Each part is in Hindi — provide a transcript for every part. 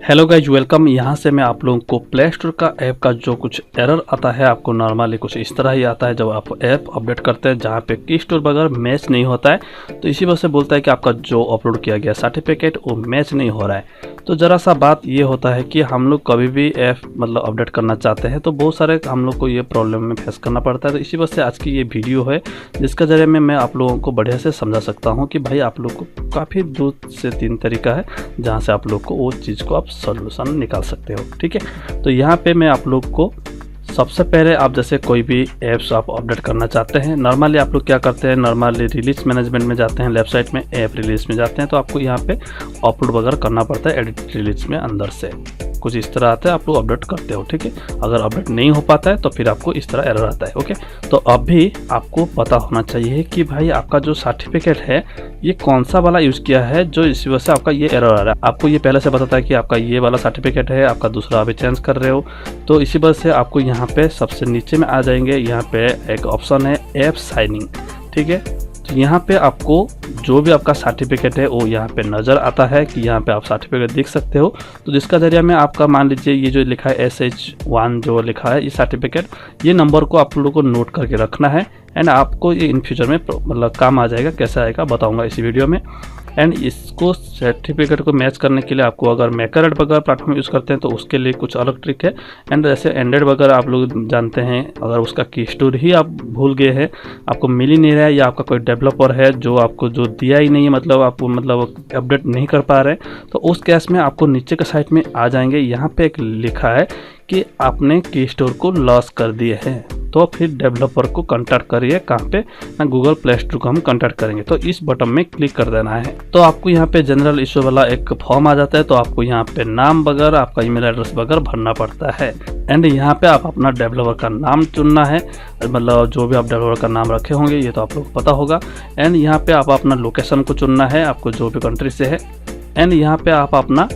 Hello guys, welcome. यहाँ से मैं आप लोगों को प्ले स्टोर का ऐप का जो कुछ एरर आता है, आपको नॉर्मली कुछ इस तरह ही आता है जब आप ऐप अपडेट करते हैं, जहाँ पे की स्टोर वगैरह मैच नहीं होता है। तो इसी वजह से बोलता है कि आपका जो अपलोड किया गया सर्टिफिकेट वो मैच नहीं हो रहा है। तो ज़रा सा बात ये होता है कि हम लोग कभी भी ऐप मतलब अपडेट करना चाहते हैं तो बहुत सारे हम लोग को ये प्रॉब्लम में फेस करना पड़ता है। तो इसी वजह से आज की ये वीडियो है, जिसका जरिए में मैं आप लोगों को बढ़िया से समझा सकता हूँ कि भाई आप लोग को काफ़ी 2 से 3 तरीका है जहाँ से आप लोग को वो चीज़ को आप सोल्यूशन निकाल सकते हो। ठीक है, तो यहाँ पे मैं आप लोग को सबसे पहले, आप जैसे कोई भी ऐप्स आप अपडेट करना चाहते हैं, नॉर्मली आप लोग क्या करते हैं, नॉर्मली रिलीज मैनेजमेंट में जाते हैं, लेफ्ट साइड में ऐप रिलीज में जाते हैं, तो आपको यहाँ पे अपलोड वगैरह करना पड़ता है एडिट रिलीज में। अंदर से कुछ इस तरह आता है, आप लोग अपडेट करते हो। ठीक है, अगर अपडेट नहीं हो पाता है तो फिर आपको इस तरह एरर आता है। ओके, तो अभी आपको पता होना चाहिए कि भाई आपका जो सर्टिफिकेट है ये कौन सा वाला यूज़ किया है, जो इसी वजह से आपका ये एरर आ रहा है। आपको ये पहले से बताता है कि आपका ये वाला सर्टिफिकेट है, आपका दूसरा अभी चेंज कर रहे हो। तो इसी वजह से आपको यहाँ पे सबसे नीचे में आ जाएंगे, यहाँ पे एक ऑप्शन है ऐप साइनिंग। ठीक है, तो यहाँ पे आपको जो भी आपका सर्टिफिकेट है वो यहाँ पे नज़र आता है कि यहाँ पे आप सर्टिफिकेट देख सकते हो। तो जिसका जरिए में आपका मान लीजिए ये जो लिखा है SH1 जो लिखा है ये सर्टिफिकेट, ये नंबर को आप लोगों को नोट करके रखना है एंड आपको ये इन फ्यूचर में मतलब काम आ जाएगा। कैसे आएगा बताऊँगा इसी वीडियो में। एंड इसको सर्टिफिकेट को मैच करने के लिए आपको अगर मैकरेट वगैरह प्लेटफॉर्म यूज़ करते हैं तो उसके लिए कुछ अलग ट्रिक है। एंड जैसे एंड्रॉइड वगैरह आप लोग जानते हैं, अगर उसका की स्टोर ही आप भूल गए हैं, आपको मिल ही नहीं रहा है, या आपका कोई डेवलपर है जो आपको जो दिया ही नहीं है, मतलब आप अपडेट नहीं कर पा रहे, तो उस केस में आपको नीचे के साइड में आ जाएंगे। यहाँ पे एक लिखा है कि आपने की स्टोर को लॉस कर दिए हैं, तो फिर डेवलपर को कांटेक्ट करिए। कहाँ पे ना, गूगल प्ले स्टोर को हम कांटेक्ट करेंगे, तो इस बटन में क्लिक कर देना है। तो आपको यहाँ पे जनरल इशू वाला एक फॉर्म आ जाता है, तो आपको यहाँ पे नाम वगैरह, आपका ईमेल एड्रेस वगैरह भरना पड़ता है। एंड यहाँ पे आप अपना डेवलपर का नाम चुनना है, मतलब जो भी आप डेवलपर का नाम रखे होंगे ये तो आप लोग को पता होगा। एंड यहाँ पे आप अपना लोकेशन को चुनना है, आपको जो भी कंट्री से है। एंड यहाँ पे आप अपना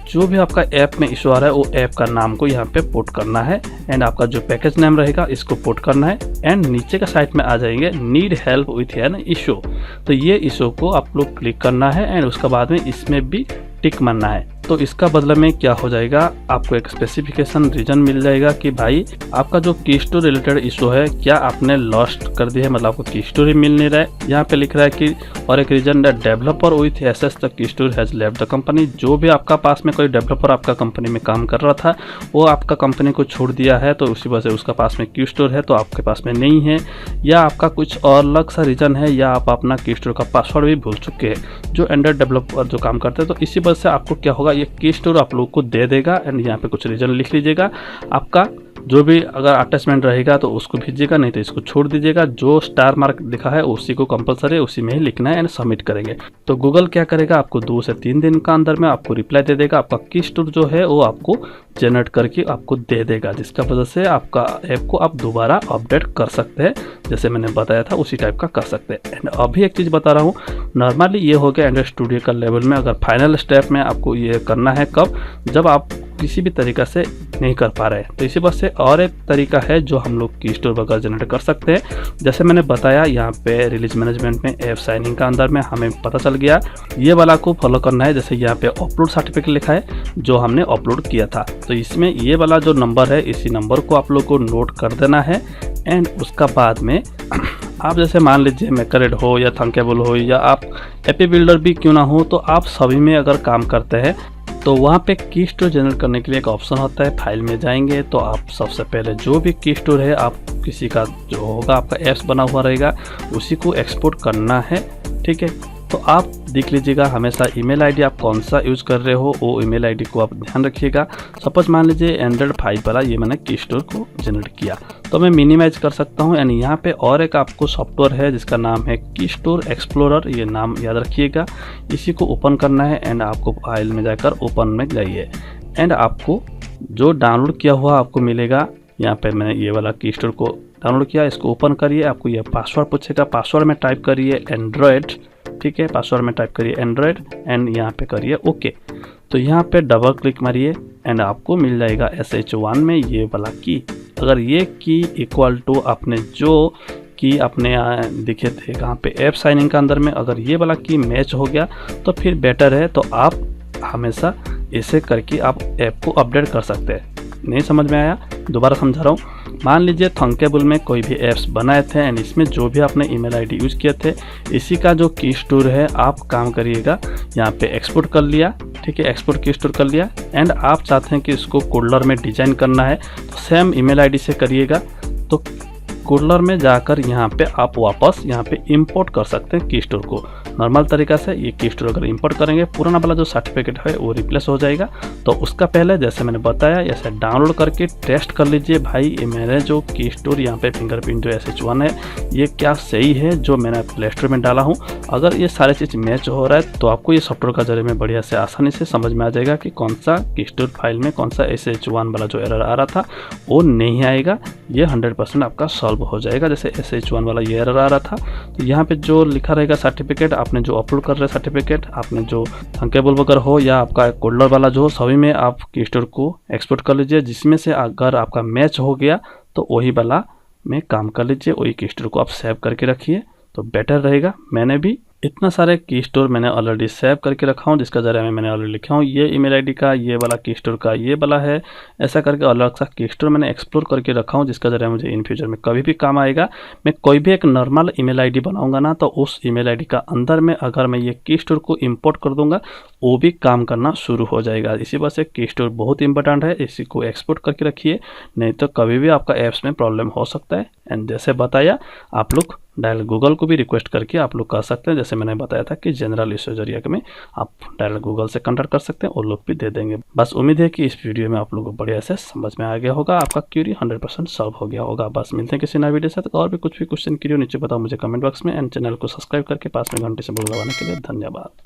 जो भी आपका ऐप में इशू आ रहा है वो ऐप का नाम को यहाँ पे पोर्ट करना है। एंड आपका जो पैकेज नेम रहेगा इसको पोर्ट करना है। एंड नीचे का साइड में आ जाएंगे need help with an issue, तो ये इशू को आप लोग क्लिक करना है एंड उसके बाद में इसमें भी टिक मारना है। तो इसका बदले में क्या हो जाएगा, आपको एक स्पेसिफिकेशन रीजन मिल जाएगा कि भाई आपका जो की स्टोर रिलेटेड इशू है क्या आपने लॉस्ट कर दिया है, मतलब आपको की स्टोर ही मिल नहीं रहा है। यहाँ पे लिख रहा है कि और एक reason developer with access the key store has left the company, जो भी आपका पास में कोई डेवलपर आपका कंपनी में काम कर रहा था वो आपका कंपनी को छोड़ दिया है, तो उसी वजह से उसका पास में की स्टोर है तो आपके पास में नहीं है, या आपका कुछ और अलग सा रीजन है, या आप अपना की स्टोर का पासवर्ड भी भूल चुके हैं, जो एंड्रॉइड डेवलपर जो काम करते हैं। तो इसी वजह से आपको क्या होगा, ये की स्टोर आप लोग को दे देगा। एंड यहाँ पे कुछ रीजन लिख लीजिएगा, आपका जो भी अगर अटैचमेंट रहेगा तो उसको भेजिएगा, नहीं तो इसको छोड़ दीजिएगा। जो स्टार मार्क लिखा है उसी को कंपलसरी उसी में ही लिखना है एंड सबमिट करेंगे। तो गूगल क्या करेगा, आपको 2 से 3 दिन का अंदर में आपको रिप्लाई दे देगा, आपका की स्टोर जो है वो आपको जनरेट करके आपको दे देगा, जिसका वजह से आपका ऐप को आप दोबारा अपडेट कर सकते हैं, जैसे मैंने बताया था उसी टाइप का कर सकते हैं। एंड अभी एक चीज़ बता रहा हूँ, नॉर्मली ये हो गया एंड्रॉइड स्टूडियो का लेवल में। अगर फाइनल स्टेप में आपको ये करना है कब, जब आप किसी भी तरीका से नहीं कर पा रहे हैं। तो इसी वजह से और एक तरीका है जो हम लोग की स्टोर वगैरह जनरेट कर सकते हैं। जैसे मैंने बताया यहाँ पे रिलीज मैनेजमेंट में ऐप साइनिंग का अंदर में हमें पता चल गया ये वाला को फॉलो करना है। जैसे यहाँ पे अपलोड सर्टिफिकेट लिखा है जो हमने अपलोड किया था, तो इसमें ये वाला जो नंबर है इसी नंबर को आप लोग को नोट कर देना है। एंड उसका बाद में आप जैसे मान लीजिए मैकरेट हो या थंकेबल हो या आप एपी बिल्डर भी क्यों ना हो, तो आप सभी में अगर काम करते हैं तो वहाँ पे की स्टोर जनरेट करने के लिए एक ऑप्शन होता है। फाइल में जाएंगे तो आप सबसे पहले जो भी की स्टोर है आप किसी का जो होगा आपका ऐप्स बना हुआ रहेगा उसी को एक्सपोर्ट करना है। ठीक है, तो आप देख लीजिएगा हमेशा ईमेल आईडी आप कौन सा यूज़ कर रहे हो वो ईमेल आईडी को आप ध्यान रखिएगा। सपोज मान लीजिए एंड्रॉइड 5 वाला ये मैंने की स्टोर को जनरेट किया तो मैं मिनिमाइज कर सकता हूँ। एंड यहाँ पे और एक आपको सॉफ्टवेयर है जिसका नाम है की स्टोर एक्सप्लोरर, ये नाम याद रखिएगा। इसी को ओपन करना है एंड आपको फाइल में जाकर ओपन में जाइए एंड आपको जो डाउनलोड किया हुआ आपको मिलेगा। यहाँ पे मैंने ये वाला की स्टोर को डाउनलोड किया, इसको ओपन करिए। आपको ये पासवर्ड पूछेगा, पासवर्ड में टाइप करिए एंड्रॉयड। ठीक है, पासवर्ड में टाइप करिए एंड्रॉयड एंड यहाँ पे करिए ओके। तो यहाँ पे डबल क्लिक मारिए एंड आपको मिल जाएगा SH1 में ये वाला की। अगर ये की इक्वल टू आपने जो की अपने दिखे थे कहाँ पे ऐप साइनिंग का अंदर में, अगर ये वाला की मैच हो गया तो फिर बेटर है। तो आप हमेशा ऐसे करके आप ऐप को अपडेट कर सकते हैं। नहीं समझ में आया? दोबारा समझा रहा हूँ। मान लीजिए थंकेबल में कोई भी ऐप्स बनाए थे एंड इसमें जो भी आपने ईमेल आईडी यूज़ किए थे, इसी का जो की स्टोर है आप काम करिएगा, यहाँ पे एक्सपोर्ट कर लिया, ठीक है, एक्सपोर्ट की स्टोर कर लिया एंड आप चाहते हैं कि इसको कोडलर में डिजाइन करना है तो सेम ईमेल आईडी से करिएगा। तो कोडलर में जाकर यहाँ पे आप वापस यहाँ पे इंपोर्ट कर सकते हैं की स्टोर को। नॉर्मल तरीका से ये की स्टोर अगर इंपोर्ट करेंगे, पुराना वाला जो सर्टिफिकेट है वो रिप्लेस हो जाएगा। तो उसका पहले जैसे मैंने बताया ऐसे डाउनलोड करके टेस्ट कर लीजिए, भाई ये मेरे जो की स्टोर यहाँ पे फिंगरप्रिंट जो SH1 है ये क्या सही है जो मैंने प्ले स्टोर में डाला हूँ। अगर ये सारे चीज़ मैच हो रहा है तो आपको ये सॉफ्टवेयर का जरिए में बढ़िया से आसानी से समझ में आ जाएगा कि कौन सा की स्टोर फाइल में कौन सा SH1 वाला जो एरर आ रहा था वो नहीं आएगा। ये 100% आपका सॉल्व हो जाएगा। जैसे SH1 वाला ये एरर आ रहा था तो यहाँ पे जो लिखा रहेगा सर्टिफिकेट, आपने जो अपलोड कर रहे सर्टिफिकेट, आपने जो थंकेबल वगैरह हो या आपका कोडलर वाला जो हो, सभी में आप की स्टोर को एक्सपोर्ट कर लीजिए। जिसमें से अगर आपका मैच हो गया तो वही वाला में काम कर लीजिए, वही की स्टोर को आप सेव करके रखिए तो बेटर रहेगा। मैंने भी इतना सारे की स्टोर मैंने ऑलरेडी सेव करके रखा हूँ, जिसका जरिए मैंने ऑलरेडी लिखा हूँ ये ईमेल आईडी का, ये वाला की स्टोर का ये वाला है, ऐसा करके अलग सा की स्टोर मैंने एक्सप्लोर करके रखा हूँ, जिसका जरिए मुझे इन फ्यूचर में कभी भी काम आएगा। मैं कोई भी एक नॉर्मल ईमेल आईडी बनाऊंगा ना तो उस ईमेल आईडी का अंदर में अगर मैं ये की स्टोर को इंपोर्ट कर दूंगा वो भी काम करना शुरू हो जाएगा। इसी वजह से की स्टोर बहुत इंपॉर्टेंट है, इसी को एक्सपोर्ट करके रखिए, नहीं तो कभी भी आपका ऐप्स में प्रॉब्लम हो सकता है। एंड जैसे बताया आप लोग डायल गूगल को भी रिक्वेस्ट करके आप लोग कर सकते हैं। जैसे मैंने बताया था कि जनरल इस जरिए में आप डायल गूगल से कॉन्टैक्ट कर सकते हैं, वो लोग भी दे देंगे। बस उम्मीद है कि इस वीडियो में आप लोगों को बढ़िया से समझ में आ गया होगा, आपका क्यूरी 100% सॉल्व हो गया होगा। बस मिलते हैं किसी नए वीडियो से। और भी कुछ भी क्वेश्चन क्यूरी नीचे बताओ मुझे कमेंट बॉक्स में, एंड चैनल को सब्सक्राइब करके पास में घंटे से बोल दबाने के लिए धन्यवाद।